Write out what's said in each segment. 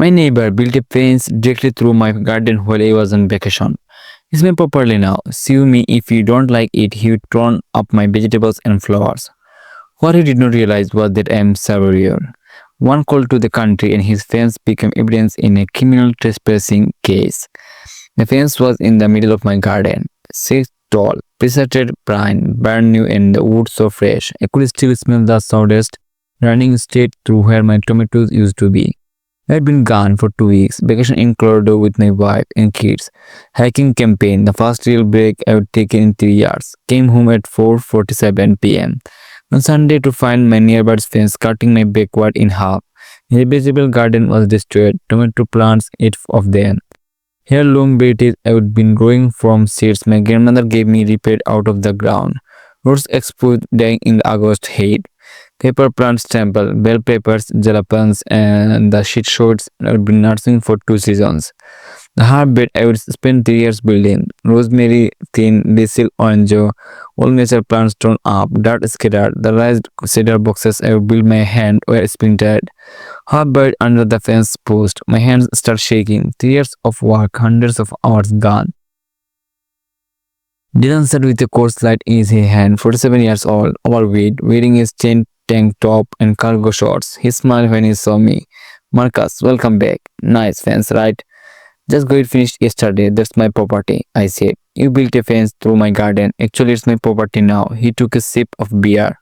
My neighbor built a fence directly through my garden while I was on vacation. It's made properly now. Sue me if you don't like it, he would turn up my vegetables and flowers. What he did not realize was that I am surveyor. One call to the country and his fence became evidence in a criminal trespassing case. The fence was in the middle of my garden, 6 tall, preserved pine, brand new and the wood so fresh. I could still smell the sawdust running straight through where my tomatoes used to be. I had been gone for 2 weeks, vacation in Colorado with my wife and kids. Hiking campaign, the first real break I would taken in 3 years. Came home at 4:47 p.m. on Sunday to find my neighbor's fence cutting my backyard in half. His vegetable garden was destroyed, tomato plants, 8 of them. Heirloom varieties I had been growing from seeds my grandmother gave me repaired out of the ground. Roots exposed dying in the August heat. Pepper plants trample, bell peppers, jalapenos, and the shit shoots I had been nursing for 2 seasons. The herb bed I would spend 3 years building. Rosemary, thyme, basil, orange, all nature plants torn up, dirt scattered. The raised cedar boxes I would build my hand were splintered. Herb buried under the fence post. My hands start shaking. 3 years of work, hundreds of hours gone. Dylan sat with a coarse light in his hand, 47 years old, overweight, wearing his chain tank top and cargo shorts. He smiled when he saw me. Marcus, welcome back. Nice fence, right? Just got it finished yesterday. That's my property, I said. You built a fence through my garden. Actually, it's my property now. He took a sip of beer.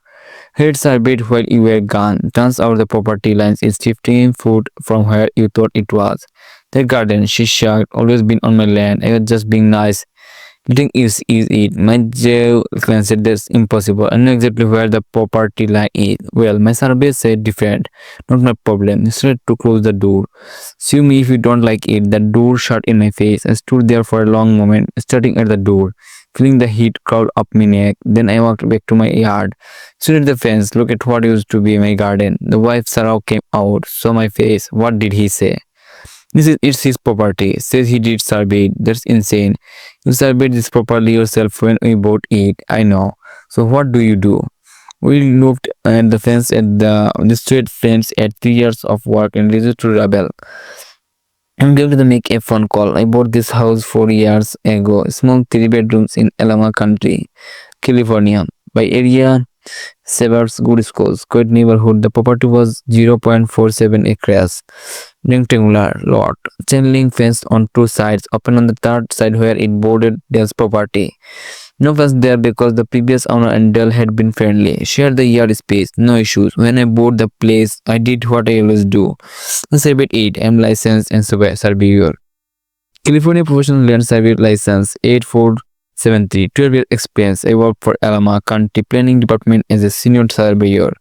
Heard surveyed while you were gone. Turns out the property line is 15 feet from where you thought it was. That garden, she shrugged, always been on my land. I was just being nice. Letting is it. My jaw clenched. That's impossible. I know exactly where the property line is. Well, my survey said different. Not my problem. You said to close the door. Sue me if you don't like it. The door shut in my face. I stood there for a long moment, staring at the door, feeling the heat crawl up my neck. Then I walked back to my yard. Stood at the fence. Look at what used to be my garden. The wife Sarah came out, saw my face. What did he say? It's his property. Says he did survey it. That's insane. You surveyed this properly yourself when we bought it. I know. So what do? We looked at the fence at the destroyed fence at 3 years of work and ready to rebel. I'm going to make a phone call. I bought this house 4 years ago. Small 3 bedrooms in Alama County, California. By area, suburbs, good schools, quiet neighborhood. The property was 0.47 acres. Rectangular lot, chain link fence on 2 sides, open on the third side where it bordered Dell's property. No fuss there because the previous owner and Dell had been friendly. Shared the yard space, no issues. When I bought the place, I did what I always do. I surveyed it. I'm licensed and surveyor. California Professional Land Survey License 8473. 12 years experience. I work for Alama County Planning Department as a senior surveyor.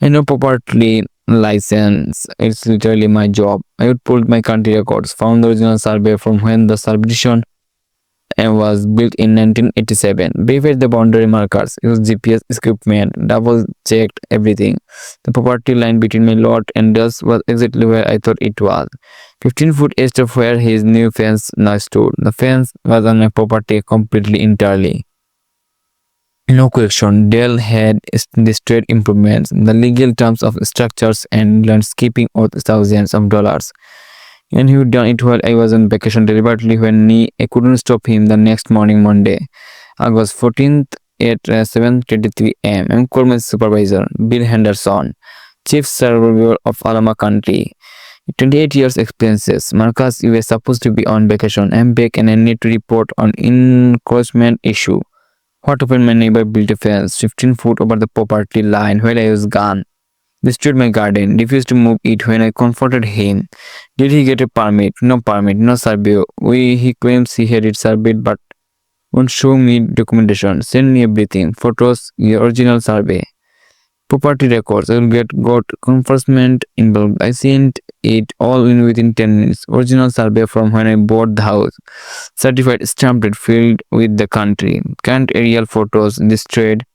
I know property license. It's literally my job. I would pull my country records, found the original survey from when the subdivision was built in 1987, verified the boundary markers, used GPS equipment, double checked everything. The property line between my lot and theirs was exactly where I thought it was. 15 feet east of where his new fence now stood. The fence was on my property completely entirely. No question, Dell had destroyed improvements, the legal terms of structures and landscaping worth thousands of dollars. And he had done it while I was on vacation deliberately when I couldn't stop him the next morning, Monday, August 14th at 7:23 am. I called my supervisor, Bill Henderson, Chief Surveyor of Alama County. 28 years experiences. Marcus, you were supposed to be on vacation. I'm back and I need to report on encroachment issue. What happened? My neighbor built a fence 15 feet over the property line while I was gone. Destroyed my garden, refused to move it when I confronted him. Did he get a permit? No permit, no survey. He claims he had it surveyed but won't show me documentation. Send me everything. Photos, your original survey. Property records. I will got enforcement involved. I sent it all in within 10 minutes. Original survey from when I bought the house. Certified, stamped, filled with the country. Current aerial photos destroyed,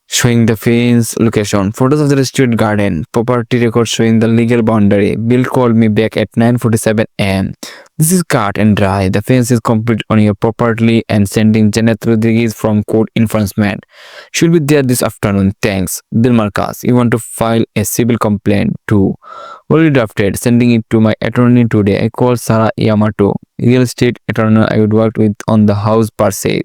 showing the fence location. Photos of the destroyed garden. Property records showing the legal boundary. Bill called me back at 9:47 am. This is cut and dry. The fence is complete on your property and sending Janet Rodriguez from court enforcement. She'll be there this afternoon. Thanks. Bill Marcus, you want to file a civil complaint too? Already drafted, sending it to my attorney today. I called Sarah Yamato, real estate attorney I would work with on the house per se.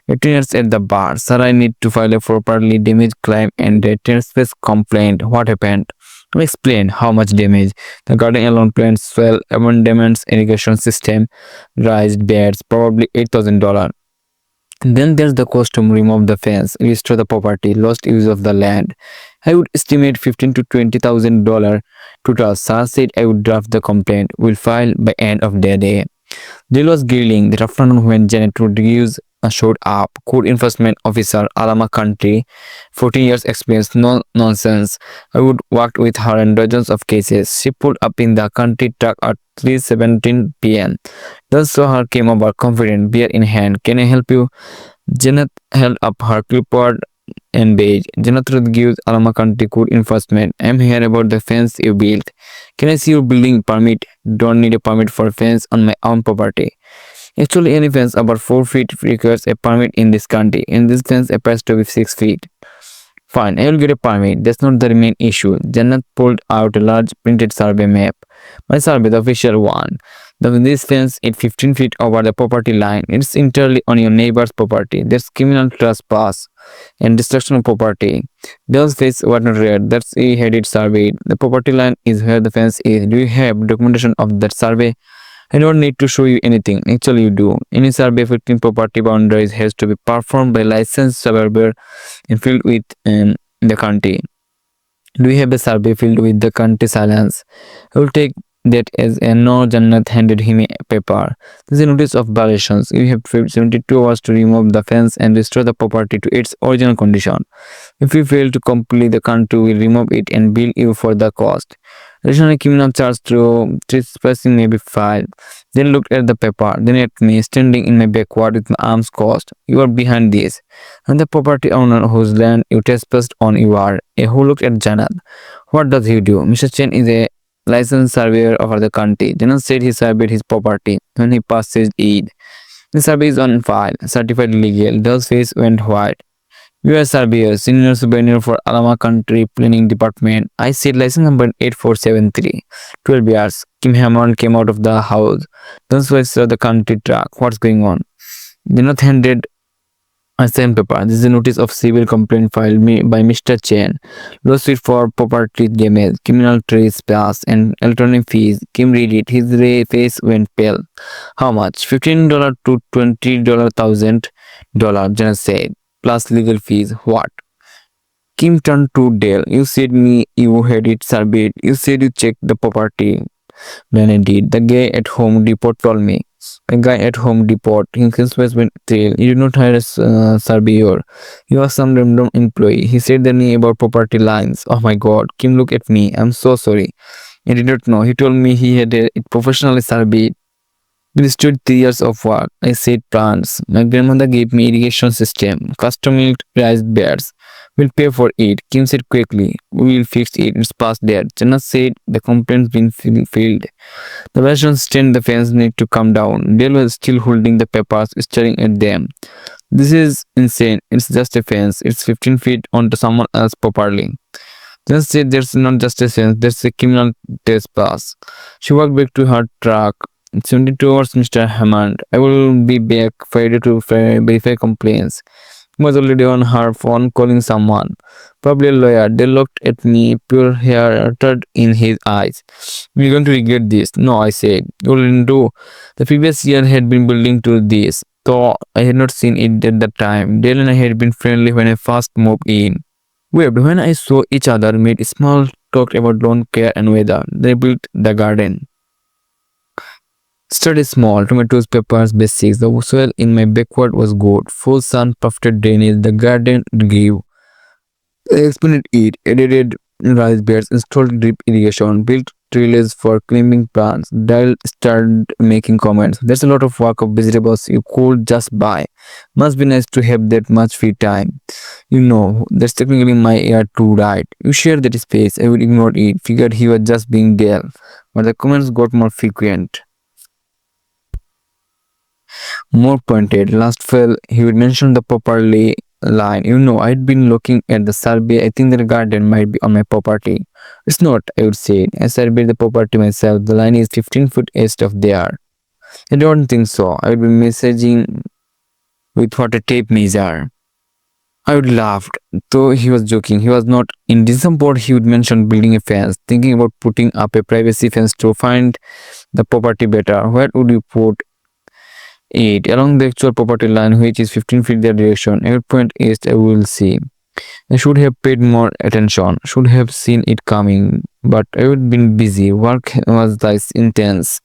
18 years at the bar. Sir, I need to file a properly damaged claim and a trespass complaint. What happened? I explained how much damage. The garden alone plants swell, abandonments, irrigation system, raised beds, probably $8,000. Then there's the cost to remove the fence, restore the property, lost use of the land. I would estimate $15,000 to $20,000 total. Sir said I would draft the complaint. We'll file by end of the day. Jill was grilling that afternoon when Janet Rodriguez showed up. Code enforcement officer, Alama Country, 14 years experience, no nonsense. I would worked with her in dozens of cases. She pulled up in the country truck at 3:17 p.m. Thus saw her came over confident, beer in hand. Can I help you? Janet held up her clipboard and beige. Janet Rodriguez, Alama County Code Enforcement. I'm here about the fence you built. Can I see your building permit? Don't need a permit for a fence on my own property. Actually, any fence above 4 feet requires a permit in this country, and this fence appears to be 6 feet. Fine, I will get a permit. That's not the main issue. Jannat pulled out a large printed survey map. My survey, the official one. This fence is 15 feet over the property line. It's entirely on your neighbor's property. There's criminal trespass and destruction of property. Those faces were not read. That's a headed survey. The property line is where the fence is. Do you have documentation of that survey? I don't need to show you anything. Actually, you do. Any survey affecting property boundaries has to be performed by licensed surveyor and filled with the county. Do you have a survey filled with the county silence? I will take that as a no. Jannat handed him a paper. This is a notice of violations. You have 72 hours to remove the fence and restore the property to its original condition. If you fail to complete, the county will remove it and bill you for the cost. Additional criminal charge through trespassing may be filed. Then looked at the paper, then at me, standing in my backward with my arms crossed. You are behind this. And the property owner whose land you trespassed on you are. Who looked at Janat. What does he do? Mr. Chen is a licensed surveyor of the county. Janat said he surveyed his property when he purchased it. The survey is on file, certified legal. Doll's face went white. You are surveyor, senior surveyor for Alama Country Planning Department. I said license number 8473. 12 years. Kim Hammond came out of the house. Those were saw the country truck. What's going on? Janet handed a same paper. This is a notice of civil complaint filed by Mr. Chen. Lawsuit for property damage, criminal trespass, and alternative fees. Kim read it. His face went pale. How much? $15 to $20,000, Janet said. Plus legal fees. What? Kim turned to Dale. You said me you had it surveyed. You said you checked the property. Then I did. The guy at Home Depot told me. A guy at Home Depot. His face went pale. You did not hire a surveyor. You are some random employee. He said the name about property lines. Oh my god. Kim looked at me. I'm so sorry. I did not know. He told me he had it professionally surveyed. We stood 3 years of work. I said plants. My grandmother gave me irrigation system, custom milk raised beds. We'll pay for it. Kim said quickly. We will fix it. It's past that. Jenna said the complaint's been filled. The residents stand the fence need to come down. Dale was still holding the papers, staring at them. This is insane. It's just a fence. It's 15 feet onto someone else's property. Jenna said there's not just a fence, there's a criminal trespass. She walked back to her truck. 72 hours, Mr. Hammond. I will be back Friday to verify complaints. He was already on her phone calling someone. Probably a lawyer. They looked at me, pure hair uttered in his eyes. We're going to regret this. No, I said. You will do. The previous year had been building to this, though I had not seen it at the time. Dale and I had been friendly when I first moved in. Waved when I saw each other, made small talk about lawn care and weather. They built the garden. Started small, tomatoes, peppers, basics. The soil in my backyard was good. Full sun, perfect drainage. The garden grew. I expanded it, added rice beds, installed drip irrigation, built trailers for climbing plants. Dale started making comments. There's a lot of work of vegetables you could just buy. Must be nice to have that much free time. You know, that's technically my area too, right? You share that space. I would ignore it. Figured he was just being Dale. But the comments got more frequent. More pointed. Last fall, he would mention the properly line. I'd been looking at the survey. I think the garden might be on my property. It's not, I would say. I surveyed the property myself. The line is 15 feet east of there. I don't think so. I would be messaging with what a tape measure. I would laughed, though he was joking. He was not. In December, he would mention building a fence, thinking about putting up a privacy fence to find the property better. Where would you put it? Along the actual property line, which is 15 feet the direction. Every point east, I will see. I should have paid more attention, should have seen it coming, but I would been busy. Work was this intense.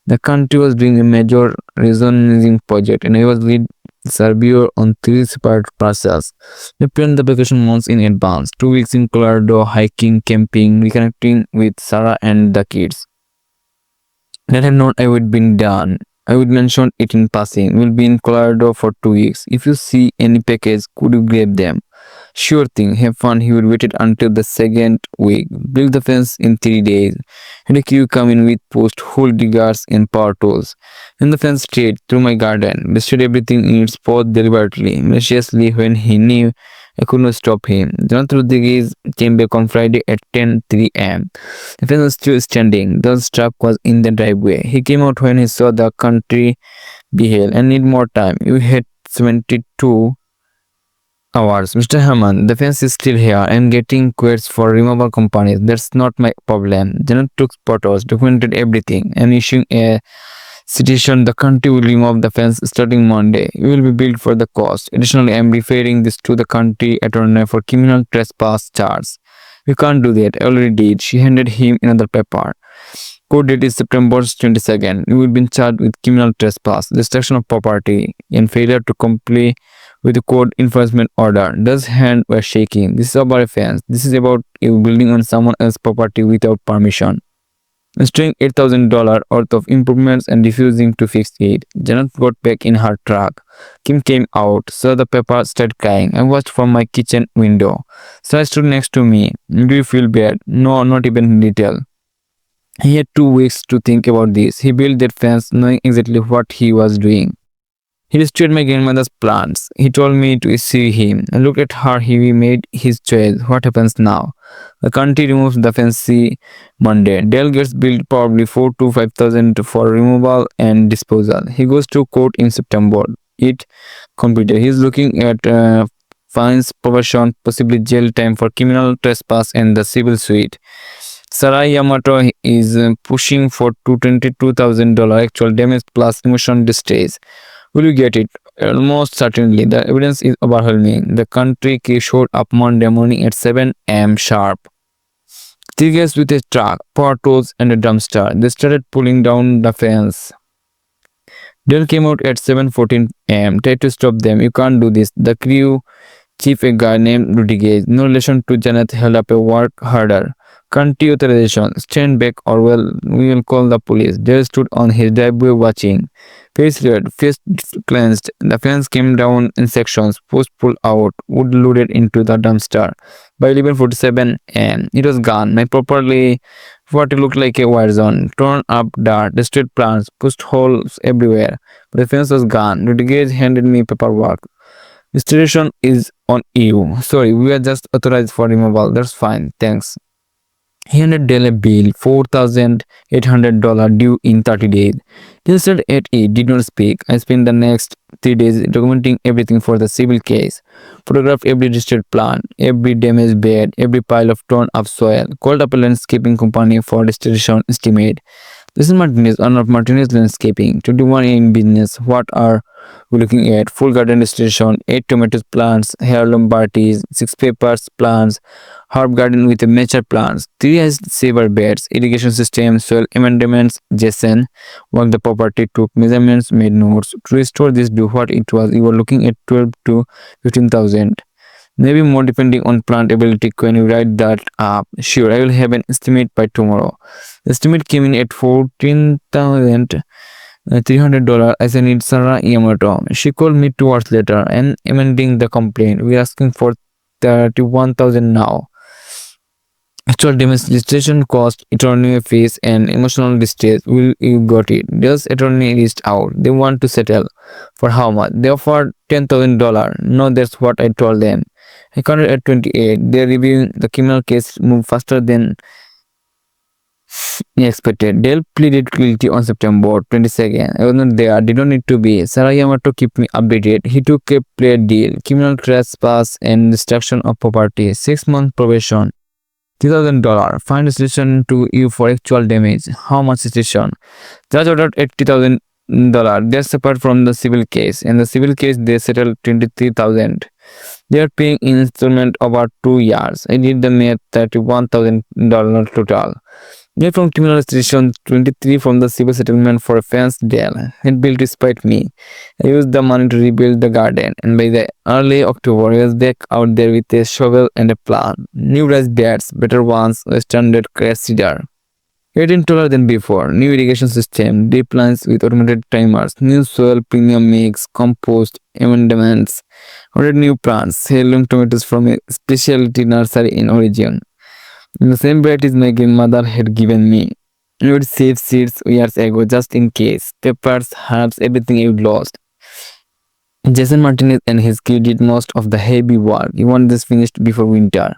The country was doing a major rezoning project, and I was lead surveyor on 3 separate parcels. We planned the vacation months in advance. 2 weeks in Colorado, hiking, camping, reconnecting with Sarah and the kids. Let have known I would been done. I would mention it in passing. We'll be in Colorado for 2 weeks. If you see any package, could you grab them? Sure thing, have fun. He would wait until the second week. Build the fence in 3 days. Had a queue come in with post hole diggers and power tools. And the fence straight through my garden. Destroyed everything in its path deliberately, maliciously when he knew I could not stop him. Jonathan Rodriguez came back on Friday at 10:03 am. The fence was still standing. The truck was in the driveway. He came out when he saw the country beheld and need more time. You had 72 hours. Mr. Hammond, the fence is still here. I'm getting quotes for removal companies. That's not my problem. Janet took photos, documented everything, and issuing a citation. The county will remove the fence starting Monday. You will be billed for the cost. Additionally, I'm referring this to the county attorney for criminal trespass charge. You can't do that. I already did. She handed him another paper. Court date is September 22nd. You will be charged with criminal trespass, destruction of property, and failure to comply with the court enforcement order. Thus, hands were shaking. This is about a fence. This is about you building on someone else's property without permission. Installing $8,000 worth of improvements and refusing to fix it. Janet got back in her truck. Kim came out, saw the paper, started crying. I watched from my kitchen window. Sarah stood next to me. Do you feel bad? No, not even little. He had 2 weeks to think about this. He built that fence knowing exactly what he was doing. He destroyed my grandmother's plants. He told me to see him. I looked at her. He made his choice. What happens now? The county removes the fence Monday. Dale gets billed probably 4,000 to 5,000 for removal and disposal. He goes to court in September. It completed. He's looking at fines, probation, possibly jail time for criminal trespass and the civil suit. Sarah Yamato is pushing for $22,000 actual damage plus emotional distress. Will you get it? Almost certainly. The evidence is overwhelming. The country showed up Monday morning at 7 am sharp. 3 guys with a truck, power tools, and a dumpster. They started pulling down the fence. Dale came out at 7:14 am. Tried to stop them. You can't do this. The crew chief, a guy named Rodriguez, no relation to Janet, held up a work harder. County authorization. Stand back or we will call the police. Dale stood on his driveway watching. Face red, face clenched. The fence came down in sections. Post pulled out. Wood loaded into the dumpster. By 11:47 am, it was gone. My properly what looked like a war zone. Torn up dirt, destroyed plants, pushed holes everywhere. But the fence was gone. Rodriguez handed me paperwork. Restoration is on you. Sorry, we are just authorized for removal. That's fine. Thanks. He handed Dale a bill, $4,800 due in 30 days. Dale said at it, did not speak. I spent the next 3 days documenting everything for the civil case. Photographed every destroyed plant, every damaged bed, every pile of torn up soil. Called up a landscaping company for restoration estimate. This is Martinez, owner of Martinez Landscaping, 21 in business. What are we looking at? Full garden restoration, 8 tomato plants, heirloom varieties, 6 peppers plants, herb garden with mature plants, 3 ice saver beds, irrigation system, soil amendments. Jason walked the property, took measurements, made notes. To restore this, do what it was. You were looking at 12 to 15,000. Maybe more depending on plant ability. When you write that up, sure, I will have an estimate by tomorrow. The estimate came in at $14,300. I said it's Sarah Yamato. She called me 2 hours later and amending the complaint. We're asking for 31,000 now. Actual demonstration cost, attorney fees, and emotional distress. Will you got it? Dale's attorney reached out. They want to settle. For how much? They offered $10,000. No, that's what I told them. I counted at 28. They're reviewing the criminal case move faster than expected. Dale pleaded guilty on September 22nd. I was not there. Did not need to be. Sarah Yamato kept me updated. He took a plea deal. Criminal trespass and destruction of property. 6 month probation. $2,000. Fine restitution to you for actual damage. How much restitution? Judge ordered $80,000. That's separate from the civil case. In the civil case, they settled $23,000. They are paying in installment over 2 years. I did the math. $31,000 total. They from criminal restitution, 23 from the civil settlement for a fence deal. It built despite me. I used the money to rebuild the garden, and by the early October, I was back out there with a shovel and a plan. New rice beds, better ones, a standard grass seeder. 18 taller than before. New irrigation system, deep lines with automated timers, new soil, premium mix, compost, amendments, ordered new plants, heirloom tomatoes from a specialty nursery in origin. The same varieties my grandmother had given me. I would save seeds years ago just in case. Peppers, herbs, everything I would lost. Jason Martinez and his crew did most of the heavy work. He wanted this finished before winter.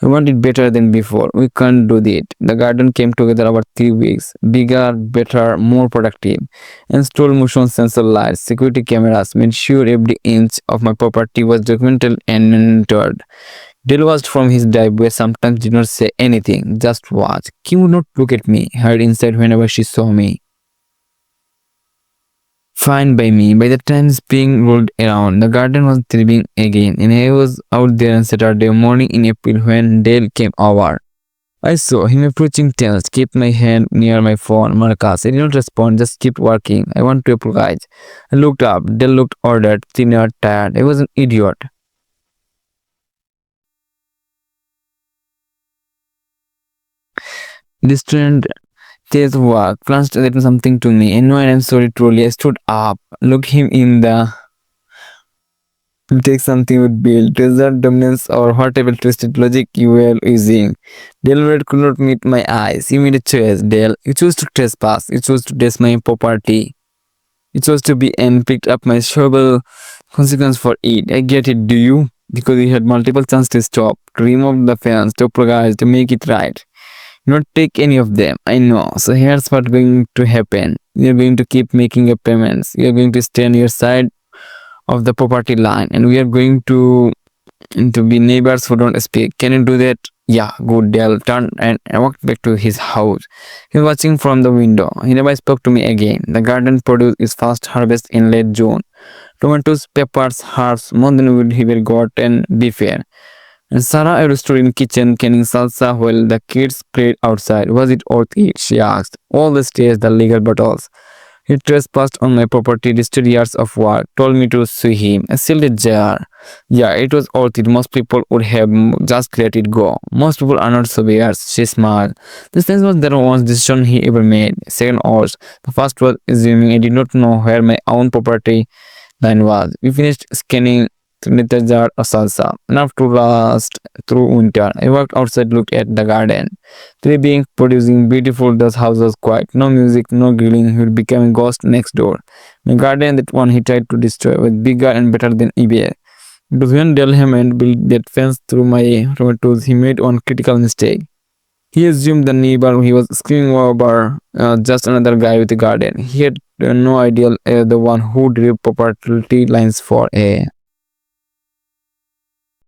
We want it better than before. We can't do it. The garden came together over 3 weeks. Bigger, better, more productive. Installed motion sensor lights, security cameras, made sure every inch of my property was documented and monitored. Dale watched from his driveway, sometimes did not say anything, just watch. Kim would not look at me, hide inside whenever she saw me. Fine by me. By the time spring rolled around, the garden was thriving again, and I was out there on Saturday morning in April when Dale came over. I saw him approaching tense, kept my hand near my phone. Marcus, I did not respond, just kept working. I want to apologize. I looked up. Dale looked ordered, thinner, tired. I was an idiot. This trend Telltales work glanced at something to me. I know and I'm sorry truly. I stood up, looked him in the take something with build, result dominance or whatever twisted logic you were using. Dale could not meet my eyes. You made a choice, Dale. You chose to trespass. You chose to test my property. You chose to be and picked up my shovel consequence for it. I get it, do you? Because you had multiple chances to stop, to remove the fence, to apologize, to make it right. Not take any of them. I know. So here's what's going to happen. You're going to keep making your payments. You're going to stay on your side of the property line, and we are going to be neighbors who don't speak. Can you do that? Yeah, good. Dale turned and walked back to his house. He was watching from the window. He never spoke to me again. The garden produced its first harvest in late June. Tomatoes, peppers, herbs, more than would he got and be fair. And Sarah I restored in kitchen canning salsa while the kids played outside. Was it worth it? She asked. All the stairs, the legal battles. He trespassed on my property, destroyed years of work, told me to sue him. I sealed a jar. Yeah, it was worth it. Most people would have just let it go. Most people are not surveyors. She smiled. The sense was the one decision he ever made. Second was. The first was assuming I did not know where my own property line was. We finished scanning the jar of salsa, enough to last through winter. I walked outside, looked at the garden. Tree being producing beautiful, the house was quiet. No music, no grilling. He would become a ghost next door. My garden, that one he tried to destroy, was bigger and better than eBay. It was when Dale Hammond built that fence through my tomatoes, he made one critical mistake. He assumed the neighbor he was screaming over just another guy with a garden. He had no idea the one who drew property lines for a